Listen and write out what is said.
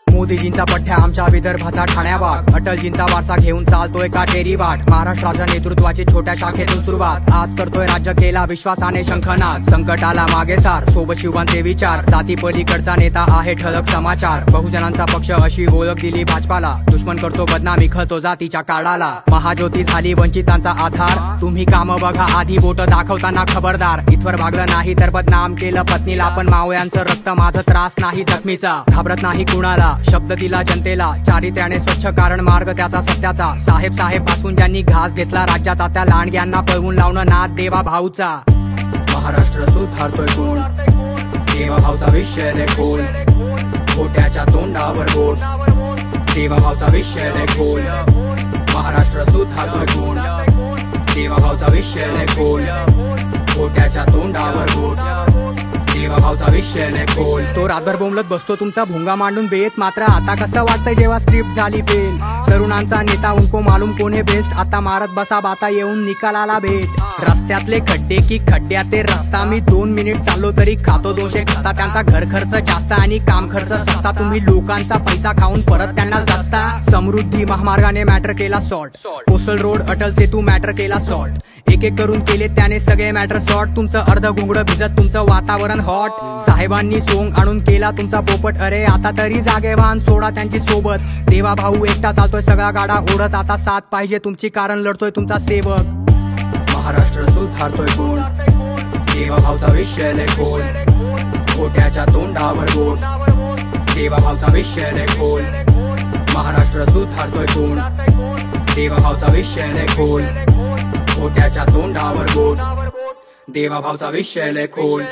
मोदीजींचा पठ्ठ्या आमच्या विदर्भाचा ठाण्यावाट, अटलजींचा वारसा घेऊन चालतोय काटेरी वाट। महाराष्ट्राच्या नेतृत्वाची छोट्या शाखेतून सुरुवात, आज करतोय राज्य केला विश्वासाने शंखनाद। संकटाला मागे सार, सोबत शिवांचे विचार, जाती पलीकडचा नेता आहे ठळक समाचार। बहुजनांचा पक्ष अशी ओळख दिली भाजपाला, दुश्मन करतो बदनामी खतो जातीच्या कार्डाला। महाज्योती झाली वंचितांचा आधार, तुम्ही काम बघा आधी बोट दाखवताना खबरदार। इथवर भागलं नाही तर बदनाम केलं पत्नीला, पण मावळ्यांचं रक्त माझं त्रास नाही जखमीचा। घाबरत नाही कुणाला, शब्द दिला जनतेला, चारित्र्याने स्वच्छ कारण मार्ग त्याचा सत्याचा। साहेब साहेब पासून ज्यांनी घास घेतला राज्याचा, त्या लांडग्यांना पळवून लावणं नाद देवा भाऊचा। महाराष्ट्र सुधारतोय कोण, देवा भाऊचा विषय लय खोल, खोट्याच्या तोंडावर बोट, देवा भाऊचा विषय लय खोल। महाराष्ट्र सुधारतोय कोण, देवा भाऊचा विषय लय खोल, खोट्याच्या तोंडावर बोट, देवा भाऊचा विषय लय खोल। तो रातभर बोंबलत बसतो तुमचा भोंगा मांडून बेत, मात्र आता कसं वाटतंय जेव्हा स्क्रिप्ट झाली फेल। तरुणांचा नेता उनको मालूम कोण हे बेस्ट, आता मारत बसा बाता येऊन निकालाला भेट। रस्त्यातले खड्डे की खड्ड्यात ते रस्ता, मी 2 मिनिट चाललो तरी खातो 200 खस्ता। त्यांचा घर खर्च जास्त आणि काम खर्च सस्ता, तुम्ही लोकांचा पैसा खाऊन परत त्यांना जास्ता। समृद्धी महामार्गाने मॅटर केला sort, coastal road Atal Setu matter केला सॉर्ट। एक एक करून केले त्याने सगळे मॅटर सॉर्ट, तुमचं अर्ध घोंगडं भिजत तुमचं वातावरण हॉट। साहेबांनी सोंग आणून केला तुमचा पोपट, अरे आता तरी जागेवान सोडा त्यांची सोबत। देवा भाऊ एकटा चालतोय सगळा गाडा ओढत, आता साथ पाहिजे तुमची कारण लढतोय तुमचा सेवक। महाराष्ट्र सुधारतोय कोण, देवा भाऊचा विषय लय खोल, खोट्याच्या तोंडावर बोट, देवा भाऊचा विषय लय खोल। महाराष्ट्र सुधारतोय कोण, देवा भाऊचा विषय लय खोल, खोट्याच्या तोंडावर बोट, देवा भाऊचा विषय लय खोल।